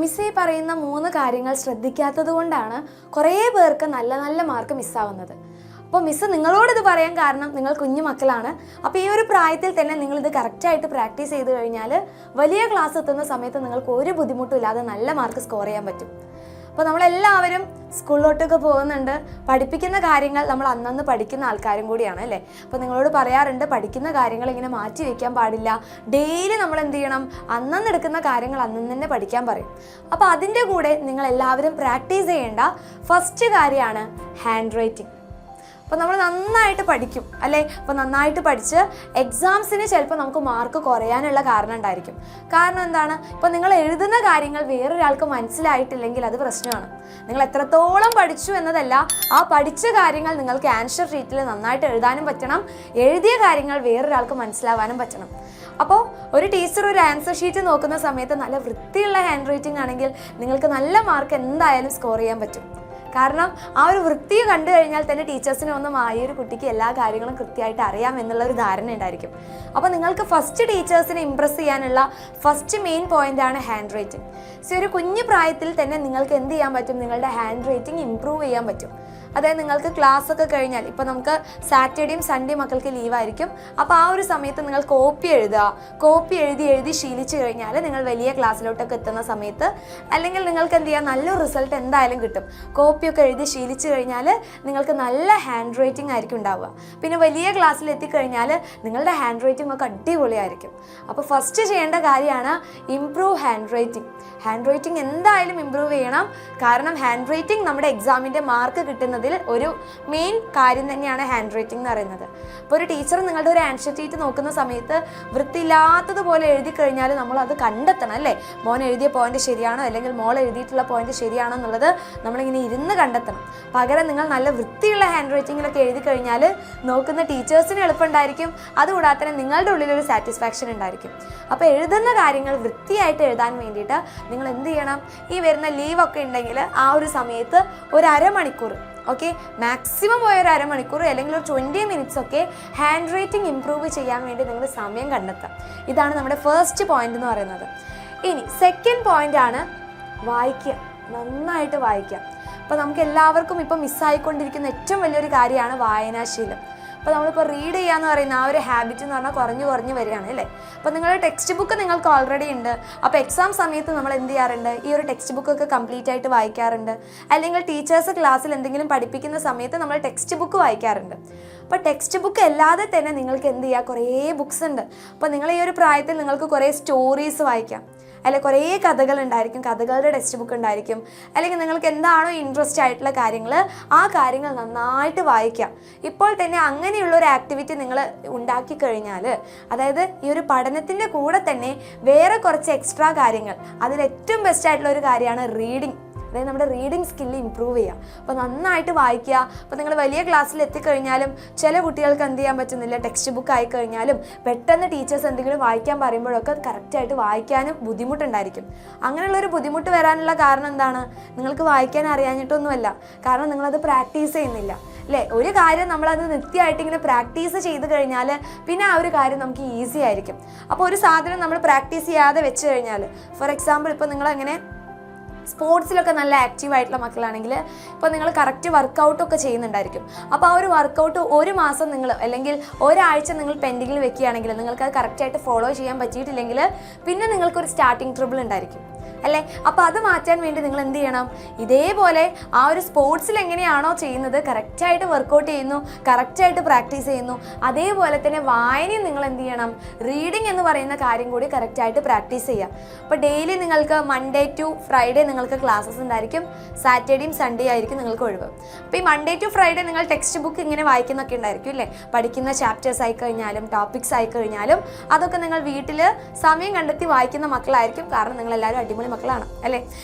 Miss ഈ പറയുന്ന 3 കാര്യങ്ങൾ ശ്രദ്ധിക്കാത്തത് കൊണ്ടാണ് കുറേ പേർക്ക് നല്ല നല്ല മാർക്ക് മിസ്സാവുന്നത്. അപ്പോൾ മിസ് നിങ്ങളോടിത് പറയാൻ കാരണം നിങ്ങൾ കുഞ്ഞു മക്കളാണ്. അപ്പോൾ ഈ ഒരു പ്രായത്തിൽ തന്നെ നിങ്ങളിത് കറക്റ്റായിട്ട് പ്രാക്ടീസ് ചെയ്ത് കഴിഞ്ഞാൽ വലിയ ക്ലാസ് എത്തുന്ന സമയത്ത് നിങ്ങൾക്ക് ഒരു ബുദ്ധിമുട്ടും ഇല്ലാതെ നല്ല മാർക്ക് സ്കോർ ചെയ്യാൻ പറ്റും. അപ്പോൾ നമ്മളെല്ലാവരും സ്കൂളിലോട്ടൊക്കെ പോകുന്നുണ്ട്. പഠിപ്പിക്കുന്ന കാര്യങ്ങൾ നമ്മൾ അന്നന്ന് പഠിക്കുന്ന ആൾക്കാരും കൂടിയാണ് അല്ലേ. അപ്പോൾ നിങ്ങളോട് പറയാറുണ്ട് പഠിക്കുന്ന കാര്യങ്ങൾ ഇങ്ങനെ മാറ്റി വയ്ക്കാൻ പാടില്ല. ഡെയിലി നമ്മൾ എന്ത് ചെയ്യണം, അന്നന്ന് എടുക്കുന്ന കാര്യങ്ങൾ അന്നന്ന് തന്നെ പഠിക്കാൻ പറയും. അപ്പോൾ അതിൻ്റെ കൂടെ നിങ്ങളെല്ലാവരും പ്രാക്ടീസ് ചെയ്യേണ്ട ഫസ്റ്റ് കാര്യമാണ് ഹാൻഡ് റൈറ്റിംഗ്. അപ്പോൾ നമ്മൾ നന്നായിട്ട് പഠിക്കും അല്ലേ. അപ്പോൾ നന്നായിട്ട് പഠിച്ച് എക്സാംസിന് ചിലപ്പോൾ നമുക്ക് മാർക്ക് കുറയാനുള്ള കാരണം ഉണ്ടായിരിക്കും. കാരണം എന്താണ്, ഇപ്പോൾ നിങ്ങൾ എഴുതുന്ന കാര്യങ്ങൾ വേറൊരാൾക്ക് മനസ്സിലായിട്ടില്ലെങ്കിൽ അത് പ്രശ്നമാണ്. നിങ്ങൾ എത്രത്തോളം പഠിച്ചു എന്നതല്ല, ആ പഠിച്ച കാര്യങ്ങൾ നിങ്ങൾക്ക് ആൻസർ ഷീറ്റിൽ നന്നായിട്ട് എഴുതാനും പറ്റണം, എഴുതിയ കാര്യങ്ങൾ വേറൊരാൾക്ക് മനസ്സിലാവാനും പറ്റണം. അപ്പോൾ ഒരു ടീച്ചർ ഒരു ആൻസർ ഷീറ്റ് നോക്കുന്ന സമയത്ത് നല്ല വൃത്തിയുള്ള ഹാൻഡ് റൈറ്റിംഗ് ആണെങ്കിൽ നിങ്ങൾക്ക് നല്ല മാർക്ക് എന്തായാലും സ്കോർ ചെയ്യാൻ പറ്റും. കാരണം ആ ഒരു വൃത്തി കണ്ടു കഴിഞ്ഞാൽ തന്നെ ടീച്ചേഴ്സിന് ഒന്നും ആ ഒരു കുട്ടിക്ക് എല്ലാ കാര്യങ്ങളും കൃത്യമായിട്ട് അറിയാം എന്നുള്ളൊരു ധാരണ ഉണ്ടായിരിക്കും. അപ്പോൾ നിങ്ങൾക്ക് ഫസ്റ്റ് ടീച്ചേഴ്സിനെ ഇംപ്രസ് ചെയ്യാനുള്ള ഫസ്റ്റ് മെയിൻ പോയിൻ്റാണ് ഹാൻഡ് റൈറ്റിംഗ്. സോ ഒരു കുഞ്ഞു പ്രായത്തിൽ തന്നെ നിങ്ങൾക്ക് എന്ത് ചെയ്യാൻ പറ്റും, നിങ്ങളുടെ ഹാൻഡ് റൈറ്റിംഗ് ഇമ്പ്രൂവ് ചെയ്യാൻ പറ്റും. അതായത് നിങ്ങൾക്ക് ക്ലാസ് ഒക്കെ കഴിഞ്ഞാൽ, ഇപ്പോൾ നമുക്ക് സാറ്റർഡേയും സൺഡേയും മക്കൾക്ക് ലീവായിരിക്കും. അപ്പോൾ ആ ഒരു സമയത്ത് നിങ്ങൾ കോപ്പി എഴുതി ശീലിച്ചു കഴിഞ്ഞാൽ നിങ്ങൾ വലിയ ക്ലാസ്സിലോട്ടൊക്കെ എത്തുന്ന സമയത്ത് അല്ലെങ്കിൽ നിങ്ങൾക്ക് എന്ത് ചെയ്യാം, നല്ലൊരു റിസൾട്ട് എന്തായാലും കിട്ടും. കോപ്പിയൊക്കെ എഴുതി ശീലിച്ചു കഴിഞ്ഞാൽ നിങ്ങൾക്ക് നല്ല ഹാൻഡ് റൈറ്റിംഗ് ആയിരിക്കും ഉണ്ടാവുക. പിന്നെ വലിയ ക്ലാസ്സിൽ എത്തിക്കഴിഞ്ഞാൽ നിങ്ങളുടെ ഹാൻഡ് റൈറ്റിംഗ് ഒക്കെ അടിപൊളിയായിരിക്കും. അപ്പോൾ ഫസ്റ്റ് ചെയ്യേണ്ട കാര്യമാണ് improve hand writing. Hand writing എന്തായാലും ഇമ്പ്രൂവ് ചെയ്യണം. കാരണം ഹാൻഡ് റൈറ്റിംഗ് നമ്മുടെ എക്സാമിൻ്റെ മാർക്ക് കിട്ടുന്നതിൽ ഒരു മെയിൻ കാര്യം തന്നെയാണ് ഹാൻഡ് റൈറ്റിംഗ് എന്ന് പറയുന്നത്. അപ്പോൾ ഒരു ടീച്ചർ നിങ്ങളുടെ ഒരു ആൻസർ ഷീറ്റ് നോക്കുന്ന സമയത്ത് വൃത്തിയില്ലാത്തതുപോലെ എഴുതി കഴിഞ്ഞാൽ നമ്മൾ അത് കണ്ടെത്തണം അല്ലേ. മോൻ എഴുതിയ പോയിന്റ് ശരിയാണോ അല്ലെങ്കിൽ മോൾ എഴുതിയിട്ടുള്ള പോയിന്റ് ശരിയാണോ എന്നുള്ളത് നമ്മളിങ്ങനെ ഇരുന്ന് കണ്ടെത്തണം. പകരം നിങ്ങൾ നല്ല വൃത്തിയുള്ള ഹാൻഡ് റൈറ്റിങ്ങിലൊക്കെ എഴുതി കഴിഞ്ഞാൽ നോക്കുന്ന ടീച്ചേഴ്സിന് എളുപ്പമുണ്ടായിരിക്കും. അതുകൂടാതെ തന്നെ നിങ്ങളുടെ ഉള്ളിലൊരു സാറ്റിസ്ഫാക്ഷൻ ഉണ്ടായിരിക്കും. അപ്പോൾ എഴുതുന്ന കാര്യങ്ങൾ വൃത്തിയായിട്ട് എഴുതാൻ വേണ്ടിയിട്ട് നിങ്ങൾ എന്ത് ചെയ്യണം, ഈ വരുന്ന ലീവൊക്കെ ഉണ്ടെങ്കിൽ ആ ഒരു സമയത്ത് ഒരു അരമണിക്കൂർ, ഓക്കെ, മാക്സിമം പോയ ഒരു അരമണിക്കൂർ അല്ലെങ്കിൽ ഒരു 20 മിനിറ്റ്സ് ഒക്കെ ഹാൻഡ് റൈറ്റിംഗ് ഇമ്പ്രൂവ് ചെയ്യാൻ വേണ്ടി നിങ്ങൾ സമയം കണ്ടെത്താം. ഇതാണ് നമ്മുടെ ഫസ്റ്റ് പോയിന്റ് എന്ന് പറയുന്നത്. ഇനി സെക്കൻഡ് പോയിന്റ് ആണ് വായിക്കുക, നന്നായിട്ട് വായിക്കുക. അപ്പോൾ നമുക്ക് എല്ലാവർക്കും ഇപ്പോൾ മിസ്സായിക്കൊണ്ടിരിക്കുന്ന ഏറ്റവും വലിയൊരു കാര്യമാണ് വായനാശീലം. അപ്പോൾ നമ്മളിപ്പോൾ റീഡ് ചെയ്യാന്ന് പറയുന്ന ആ ഒരു ഹാബിറ്റ് എന്ന് പറഞ്ഞാൽ കുറഞ്ഞു വരികയാണ് അല്ലേ. അപ്പോൾ നിങ്ങളുടെ ടെക്സ്റ്റ് ബുക്ക് നിങ്ങൾക്ക് ഓൾറെഡി ഉണ്ട്. അപ്പോൾ എക്സാം സമയത്ത് നമ്മൾ എന്ത് ചെയ്യാറുണ്ട്, ഈ ഒരു ടെക്സ്റ്റ് ബുക്കൊക്കെ കംപ്ലീറ്റ് ആയിട്ട് വായിക്കാറുണ്ട്. അല്ലെങ്കിൽ ടീച്ചേഴ്സ് ക്ലാസ്സിൽ എന്തെങ്കിലും പഠിപ്പിക്കുന്ന സമയത്ത് നമ്മൾ ടെക്സ്റ്റ് ബുക്ക് വായിക്കാറുണ്ട്. അപ്പോൾ ടെക്സ്റ്റ് ബുക്ക് അല്ലാതെ തന്നെ നിങ്ങൾക്ക് എന്ത് ചെയ്യുക, കുറേ ബുക്സ് ഉണ്ട്. അപ്പോൾ നിങ്ങൾ ഈ ഒരു പ്രായത്തിൽ നിങ്ങൾക്ക് കുറേ സ്റ്റോറീസ് വായിക്കാം, അല്ലെങ്കിൽ കുറേ കഥകൾ ഉണ്ടായിരിക്കും, കഥകളുടെ ടെക്സ്റ്റ് ബുക്ക് ഉണ്ടായിരിക്കും. അല്ലെങ്കിൽ നിങ്ങൾക്ക് എന്താണോ ഇൻട്രസ്റ്റ് ആയിട്ടുള്ള കാര്യങ്ങൾ, ആ കാര്യങ്ങൾ നന്നായിട്ട് വായിക്കാം. ഇപ്പോൾ തന്നെ അങ്ങനെയുള്ളൊരു ആക്ടിവിറ്റി നിങ്ങൾ ഉണ്ടാക്കി കഴിഞ്ഞാൽ, അതായത് ഈ ഒരു പഠനത്തിൻ്റെ കൂടെ തന്നെ വേറെ കുറച്ച് എക്സ്ട്രാ കാര്യങ്ങൾ, അതിൽ ഏറ്റവും ബെസ്റ്റ് ആയിട്ടുള്ള ഒരു കാര്യമാണ് റീഡിങ്. അതായത് നമ്മുടെ റീഡിങ് സ്കില്ല് ഇമ്പ്രൂവ് ചെയ്യുക. അപ്പോൾ നന്നായിട്ട് വായിക്കുക. അപ്പോൾ നിങ്ങൾ വലിയ ക്ലാസ്സിൽ എത്തിക്കഴിഞ്ഞാലും ചില കുട്ടികൾക്ക് എന്ത് ചെയ്യാൻ പറ്റുന്നില്ല, ടെക്സ്റ്റ് ബുക്ക് ആയിക്കഴിഞ്ഞാലും പെട്ടെന്ന് ടീച്ചേഴ്സ് എന്തെങ്കിലും വായിക്കാൻ പറയുമ്പോഴൊക്കെ കറക്റ്റായിട്ട് വായിക്കാനും ബുദ്ധിമുട്ടുണ്ടായിരിക്കും. അങ്ങനെയുള്ളൊരു ബുദ്ധിമുട്ട് വരാനുള്ള കാരണം എന്താണ്, നിങ്ങൾക്ക് വായിക്കാൻ അറിയാഞ്ഞിട്ടൊന്നുമല്ല, കാരണം നിങ്ങളത് പ്രാക്ടീസ് ചെയ്യുന്നില്ല അല്ലേ. ഒരു കാര്യം നമ്മളത് നിത്യമായിട്ട് ഇങ്ങനെ പ്രാക്ടീസ് ചെയ്ത് കഴിഞ്ഞാൽ പിന്നെ ആ ഒരു കാര്യം നമുക്ക് ഈസി ആയിരിക്കും. അപ്പോൾ ഒരു സാധനം നമ്മൾ പ്രാക്ടീസ് ചെയ്യാതെ വെച്ച് കഴിഞ്ഞാൽ, ഫോർ എക്സാമ്പിൾ ഇപ്പോൾ നിങ്ങളങ്ങനെ സ്പോർട്സിലൊക്കെ നല്ല ആക്റ്റീവ് ആയിട്ടുള്ള മക്കളാണെങ്കിൽ ഇപ്പോൾ നിങ്ങൾ കറക്റ്റ് വർക്കൗട്ടൊക്കെ ചെയ്യുന്നുണ്ടായിരിക്കും. അപ്പോൾ ആ ഒരു വർക്കൗട്ട് ഒരു മാസം നിങ്ങൾ അല്ലെങ്കിൽ ഒരാഴ്ച നിങ്ങൾ പെൻഡിങ്ങിൽ വെക്കുകയാണെങ്കിൽ, നിങ്ങൾക്കത് കറക്റ്റായിട്ട് ഫോളോ ചെയ്യാൻ പറ്റിയിട്ടില്ലെങ്കിൽ പിന്നെ നിങ്ങൾക്കൊരു സ്റ്റാർട്ടിങ് ട്രബിൾ ഉണ്ടായിരിക്കും അല്ലേ. അപ്പോൾ അത് മാറ്റാൻ വേണ്ടി നിങ്ങൾ എന്ത് ചെയ്യണം, ഇതേപോലെ ആ ഒരു സ്പോർട്സിൽ എങ്ങനെയാണോ ചെയ്യുന്നത്, കറക്റ്റായിട്ട് വർക്കൗട്ട് ചെയ്യുന്നു, കറക്റ്റായിട്ട് പ്രാക്ടീസ് ചെയ്യുന്നു, അതേപോലെ തന്നെ വായനയും നിങ്ങൾ എന്ത് ചെയ്യണം, റീഡിങ് എന്ന് പറയുന്ന കാര്യം കൂടി കറക്റ്റായിട്ട് പ്രാക്ടീസ് ചെയ്യുക. അപ്പോൾ ഡെയിലി നിങ്ങൾക്ക് മൺഡേ ടു ഫ്രൈഡേ നിങ്ങൾക്ക് ക്ലാസ്സസ് ഉണ്ടായിരിക്കും, സാറ്റർഡേയും സൺഡേ ആയിരിക്കും നിങ്ങൾക്ക് ഒഴിവ്. അപ്പോൾ ഈ മൺഡേ ടു ഫ്രൈഡേ നിങ്ങൾ ടെക്സ്റ്റ് ബുക്ക് ഇങ്ങനെ വായിക്കുന്നൊക്കെ ഉണ്ടായിരിക്കും അല്ലേ. പഠിക്കുന്ന ചാപ്റ്റേഴ്സ് ആയിക്കഴിഞ്ഞാലും ടോപ്പിക്സ് ആയിക്കഴിഞ്ഞാലും അതൊക്കെ നിങ്ങൾ വീട്ടിൽ സമയം കണ്ടെത്തി വായിക്കുന്ന മക്കളായിരിക്കും. കാരണം നിങ്ങളെല്ലാവരും അടിപൊളി മക്കളാണ് അല്ലേ.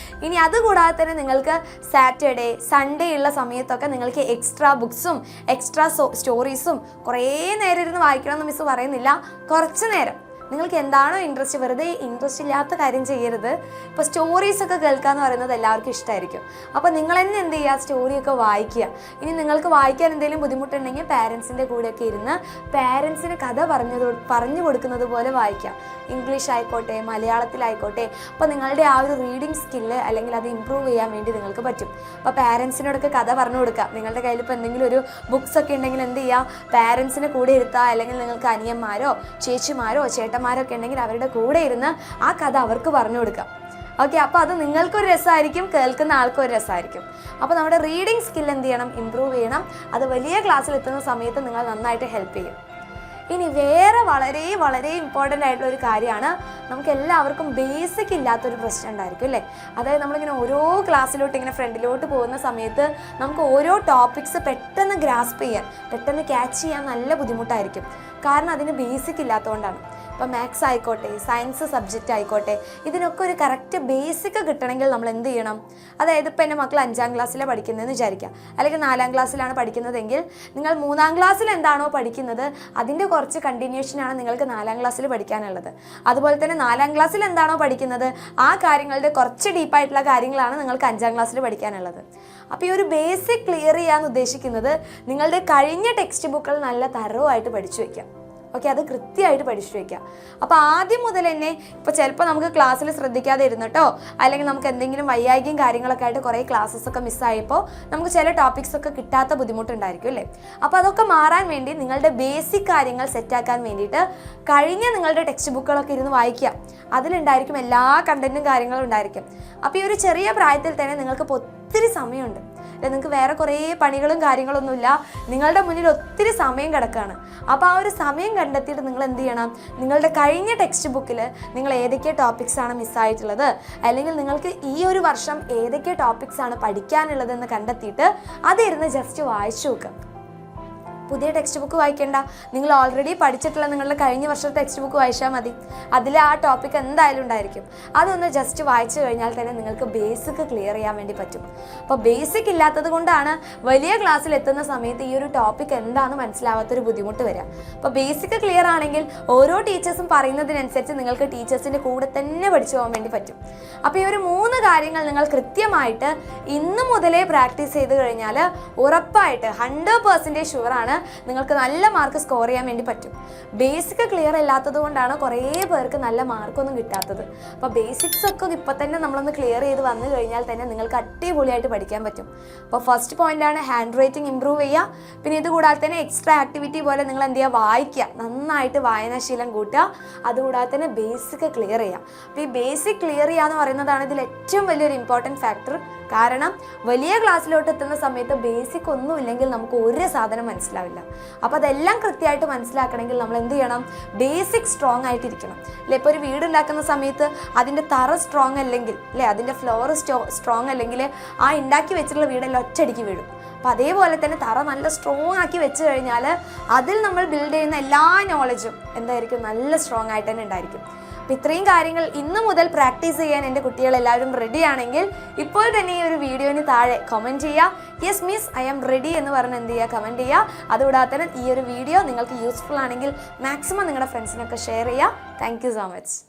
ഇനി അതുകൂടാതെ തന്നെ നിങ്ങൾക്ക് സാറ്റർഡേ സൺഡേ ഉള്ള സമയത്തൊക്കെ നിങ്ങൾക്ക് എക്സ്ട്രാ ബുക്സും എക്സ്ട്രാ സ്റ്റോറീസും കുറേ നേരം ഇരുന്ന് വായിക്കണമെന്ന് മിസ് പറയുന്നില്ല, കുറച്ച് നേരം നിങ്ങൾക്ക് എന്താണോ ഇൻട്രസ്റ്റ്, വെറുതെ ഇൻട്രസ്റ്റ് ഇല്ലാത്ത കാര്യം ചെയ്യരുത്. ഇപ്പോൾ സ്റ്റോറീസൊക്കെ കേൾക്കുക എന്ന് പറയുന്നത് എല്ലാവർക്കും ഇഷ്ടമായിരിക്കും. അപ്പോൾ നിങ്ങൾ തന്നെ എന്ത് ചെയ്യുക, സ്റ്റോറിയൊക്കെ വായിക്കുക. ഇനി നിങ്ങൾക്ക് വായിക്കാൻ എന്തെങ്കിലും ബുദ്ധിമുട്ടുണ്ടെങ്കിൽ പാരൻസിൻ്റെ കൂടെയൊക്കെ ഇരുന്ന് പാരൻസിന് കഥ പറഞ്ഞു കൊടുക്കുന്നത് പോലെ വായിക്കുക. ഇംഗ്ലീഷ് ആയിക്കോട്ടെ, മലയാളത്തിലായിക്കോട്ടെ. അപ്പോൾ നിങ്ങളുടെ ആ ഒരു റീഡിങ് സ്കില്ല് അല്ലെങ്കിൽ അത് ഇമ്പ്രൂവ് ചെയ്യാൻ വേണ്ടി നിങ്ങൾക്ക് പറ്റും. അപ്പോൾ പാരൻസിനോടൊക്കെ കഥ പറഞ്ഞു കൊടുക്കുക. നിങ്ങളുടെ കയ്യിൽ ഇപ്പോൾ എന്തെങ്കിലും ഒരു ബുക്സ് ഒക്കെ ഉണ്ടെങ്കിൽ എന്ത് ചെയ്യുക, പാരൻസിനെ കൂടെ ഇരുത്തുക. അല്ലെങ്കിൽ നിങ്ങൾക്ക് അനിയന്മാരോ ചേച്ചിമാരോ ചേട്ടന്മാരോ ഒക്കെ ഉണ്ടെങ്കിൽ അവരുടെ കൂടെ ഇരുന്ന് ആ കഥ അവർക്ക് പറഞ്ഞു കൊടുക്കാം. ഓക്കെ, അപ്പോൾ അത് നിങ്ങൾക്കൊരു രസമായിരിക്കും, കേൾക്കുന്ന ആൾക്കും ഒരു രസമായിരിക്കും. അപ്പോൾ നമ്മുടെ റീഡിങ് സ്കിൽ എന്ത് ചെയ്യണം, ഇമ്പ്രൂവ് ചെയ്യണം. അത് വലിയ ക്ലാസ്സിൽ എത്തുന്ന സമയത്ത് നിങ്ങൾ നന്നായിട്ട് ഹെൽപ്പ് ചെയ്യും. ഇനി വേറെ വളരെ വളരെ ഇമ്പോർട്ടൻ്റ് ആയിട്ടുള്ള ഒരു കാര്യമാണ്, നമുക്ക് എല്ലാവർക്കും ബേസിക് ഇല്ലാത്തൊരു പ്രശ്നം ഉണ്ടായിരിക്കും അല്ലേ. അതായത് നമ്മളിങ്ങനെ ഓരോ ക്ലാസ്സിലോട്ട് ഇങ്ങനെ ഫ്രണ്ടിലോട്ട് പോകുന്ന സമയത്ത് നമുക്ക് ഓരോ ടോപ്പിക്സ് പെട്ടെന്ന് ഗ്രാസ്പ് ചെയ്യാൻ, പെട്ടെന്ന് ക്യാച്ച് ചെയ്യാൻ നല്ല ബുദ്ധിമുട്ടായിരിക്കും. കാരണം അതിന് ബേസിക് ഇല്ലാത്തതുകൊണ്ടാണ്. ഇപ്പോൾ മാത്സ് ആയിക്കോട്ടെ, സയൻസ് സബ്ജക്റ്റ് ആയിക്കോട്ടെ, ഇതിനൊക്കെ ഒരു കറക്റ്റ് ബേസിക് കിട്ടണമെങ്കിൽ നമ്മൾ എന്ത് ചെയ്യണം? അതായത് ഇപ്പോൾ എൻ്റെ മക്കൾ 5ാം ക്ലാസ്സിലാണ് പഠിക്കുന്നതെന്ന് വിചാരിക്കുക, അല്ലെങ്കിൽ 4ാം ക്ലാസ്സിലാണ് പഠിക്കുന്നതെങ്കിൽ നിങ്ങൾ 3ാം ക്ലാസ്സിൽ എന്താണോ പഠിക്കുന്നത് അതിൻ്റെ കുറച്ച് കണ്ടിന്യൂഷനാണ് നിങ്ങൾക്ക് 4ാം ക്ലാസ്സിൽ പഠിക്കാനുള്ളത്. അതുപോലെ തന്നെ 4ാം ക്ലാസ്സിൽ എന്താണോ പഠിക്കുന്നത് ആ കാര്യങ്ങളുടെ കുറച്ച് ഡീപ്പായിട്ടുള്ള കാര്യങ്ങളാണ് നിങ്ങൾക്ക് 5ാം ക്ലാസ്സിൽ പഠിക്കാനുള്ളത്. അപ്പോൾ ഈ ഒരു ബേസിക് ക്ലിയർ ചെയ്യാൻ ഉദ്ദേശിക്കുന്നത് നിങ്ങളുടെ കഴിഞ്ഞ ടെക്സ്റ്റ് ബുക്കുകൾ നല്ല തരവുമായിട്ട് പഠിച്ചു വയ്ക്കാം. ഓക്കെ, അത് കൃത്യമായിട്ട് പഠിച്ചു വയ്ക്കുക. അപ്പോൾ ആദ്യം മുതൽ തന്നെ ഇപ്പോൾ ചിലപ്പോൾ നമുക്ക് ക്ലാസ്സിൽ ശ്രദ്ധിക്കാതെ ഇരുന്നിട്ടോ, അല്ലെങ്കിൽ നമുക്ക് എന്തെങ്കിലും വൈയായികയും കാര്യങ്ങളൊക്കെ ആയിട്ട് കുറേ ക്ലാസ്സസൊക്കെ മിസ്സായപ്പോൾ നമുക്ക് ചില ടോപ്പിക്സൊക്കെ കിട്ടാത്ത ബുദ്ധിമുട്ടുണ്ടായിരിക്കും അല്ലേ. അപ്പോൾ അതൊക്കെ മാറാൻ വേണ്ടി നിങ്ങളുടെ ബേസിക് കാര്യങ്ങൾ സെറ്റാക്കാൻ വേണ്ടിയിട്ട് കഴിഞ്ഞ നിങ്ങളുടെ ടെക്സ്റ്റ് ബുക്കുകളൊക്കെ ഇരുന്ന് വായിക്കുക. അതിലുണ്ടായിരിക്കും എല്ലാ കണ്ടൻറ്റും കാര്യങ്ങളും ഉണ്ടായിരിക്കും. അപ്പോൾ ഈ ഒരു ചെറിയ പ്രായത്തിൽ തന്നെ നിങ്ങൾക്ക് ഒത്തിരി സമയമുണ്ട്. നിങ്ങൾക്ക് വേറെ കുറേ പണികളും കാര്യങ്ങളൊന്നുമില്ല, നിങ്ങളുടെ മുന്നിൽ ഒത്തിരി സമയം കിടക്കുകയാണ്. അപ്പോൾ ആ ഒരു സമയം കണ്ടെത്തിയിട്ട് നിങ്ങൾ എന്ത് ചെയ്യണം, നിങ്ങളുടെ കഴിഞ്ഞ ടെക്സ്റ്റ് ബുക്കിൽ നിങ്ങൾ ഏതൊക്കെ ടോപ്പിക്സാണ് മിസ്സായിട്ടുള്ളത്, അല്ലെങ്കിൽ നിങ്ങൾക്ക് ഈ ഒരു വർഷം ഏതൊക്കെ ടോപ്പിക്സാണ് പഠിക്കാനുള്ളതെന്ന് കണ്ടെത്തിയിട്ട് അതിരുന്ന് ജസ്റ്റ് വായിച്ചു നോക്കുക. പുതിയ ടെക്സ്റ്റ് ബുക്ക് വായിക്കേണ്ട, നിങ്ങൾ ഓൾറെഡി പഠിച്ചിട്ടുള്ള നിങ്ങളുടെ കഴിഞ്ഞ വർഷത്തെ ടെക്സ്റ്റ് ബുക്ക് വായിച്ചാൽ മതി. അതിൽ ആ ടോപ്പിക് എന്തായാലും ഉണ്ടായിരിക്കും. അതൊന്ന് ജസ്റ്റ് വായിച്ചു കഴിഞ്ഞാൽ തന്നെ നിങ്ങൾക്ക് ബേസിക് ക്ലിയർ ചെയ്യാൻ വേണ്ടി പറ്റും. അപ്പോൾ ബേസിക് ഇല്ലാത്തത് കൊണ്ടാണ് വലിയ ക്ലാസ്സിൽ എത്തുന്ന സമയത്ത് ഈ ഒരു ടോപ്പിക് എന്താണെന്ന് മനസ്സിലാവാത്തൊരു ബുദ്ധിമുട്ട് വരിക. അപ്പോൾ ബേസിക് ക്ലിയർ ആണെങ്കിൽ ഓരോ ടീച്ചേഴ്സും പറയുന്നതിനനുസരിച്ച് നിങ്ങൾക്ക് ടീച്ചേഴ്സിൻ്റെ കൂടെ തന്നെ പഠിച്ചു പോകാൻ വേണ്ടി പറ്റും. അപ്പോൾ ഈ ഒരു 3 കാര്യങ്ങൾ നിങ്ങൾ കൃത്യമായിട്ട് ഇന്ന് മുതലേ പ്രാക്ടീസ് ചെയ്ത് കഴിഞ്ഞാൽ ഉറപ്പായിട്ട് 100% ഷുവറാണ് നിങ്ങൾക്ക് നല്ല മാർക്ക് സ്കോർ ചെയ്യാൻ വേണ്ടി പറ്റും. ബേസിക് ക്ലിയർ ഇല്ലാത്തത് കൊണ്ടാണ് കുറേ പേർക്ക് നല്ല മാർക്കൊന്നും കിട്ടാത്തത്. അപ്പോൾ ബേസിക്സ് ഒക്കെ ഇപ്പോൾ തന്നെ നമ്മളൊന്ന് ക്ലിയർ ചെയ്ത് വന്നു കഴിഞ്ഞാൽ തന്നെ നിങ്ങൾക്ക് അടിപൊളിയായിട്ട് പഠിക്കാൻ പറ്റും. അപ്പോൾ ഫസ്റ്റ് പോയിൻ്റാണ് ഹാൻഡ് റൈറ്റിംഗ് ഇമ്പ്രൂവ് ചെയ്യുക. പിന്നെ ഇത് കൂടാതെ തന്നെ എക്സ്ട്രാ ആക്ടിവിറ്റി പോലെ നിങ്ങൾ എന്ത് ചെയ്യുക, വായിക്കുക, നന്നായിട്ട് വായനാശീലം കൂട്ടുക. അതുകൂടാതെ തന്നെ ബേസിക് ക്ലിയർ ചെയ്യുക. അപ്പോൾ ഈ ബേസിക് ക്ലിയർ ചെയ്യുക എന്ന് പറയുന്നതാണ് ഇതിൽ ഏറ്റവും വലിയൊരു ഇമ്പോർട്ടൻറ്റ് ഫാക്ടർ. കാരണം വലിയ ക്ലാസ്സിലോട്ട് എത്തുന്ന സമയത്ത് ബേസിക് ഒന്നും ഇല്ലെങ്കിൽ നമുക്ക് ഒരു സാധനം മനസ്സിലാവില്ല. അപ്പോൾ അതെല്ലാം കൃത്യമായിട്ട് മനസ്സിലാക്കണമെങ്കിൽ നമ്മൾ എന്ത് ചെയ്യണം, ബേസിക് സ്ട്രോങ് ആയിട്ടിരിക്കണം അല്ലേ. ഇപ്പോൾ ഒരു വീട് ഉണ്ടാക്കുന്ന സമയത്ത് അതിൻ്റെ തറ സ്ട്രോങ് അല്ലെങ്കിൽ അല്ലേ, അതിൻ്റെ ഫ്ലോർ സ്ട്രോങ് അല്ലെങ്കിൽ ആ ഉണ്ടാക്കി വെച്ചിട്ടുള്ള വീടെല്ലാം ഒറ്റയടിക്ക് വീഴും. അപ്പോൾ അതേപോലെ തന്നെ തറ നല്ല സ്ട്രോങ് ആക്കി വെച്ച് കഴിഞ്ഞാൽ അതിൽ നമ്മൾ ബിൽഡ് ചെയ്യുന്ന എല്ലാ നോളജും എന്തായിരിക്കും, നല്ല സ്ട്രോങ് ആയിട്ട് തന്നെ ഉണ്ടായിരിക്കും. അപ്പോൾ ഇത്രയും കാര്യങ്ങൾ ഇന്ന് മുതൽ പ്രാക്ടീസ് ചെയ്യാൻ എൻ്റെ കുട്ടികളെല്ലാവരും റെഡി ആണെങ്കിൽ ഇപ്പോൾ തന്നെ ഈ ഒരു വീഡിയോന് താഴെ കമൻറ്റ് ചെയ്യുക, yes miss I am ready എന്ന് പറഞ്ഞ് എന്ത് ചെയ്യുക, കമൻറ്റ് ചെയ്യുക. അതുകൂടാതെ തന്നെ ഈ ഒരു വീഡിയോ നിങ്ങൾക്ക് യൂസ്ഫുൾ ആണെങ്കിൽ മാക്സിമം നിങ്ങളുടെ ഫ്രണ്ട്സിനൊക്കെ ഷെയർ ചെയ്യുക. Thank you so much.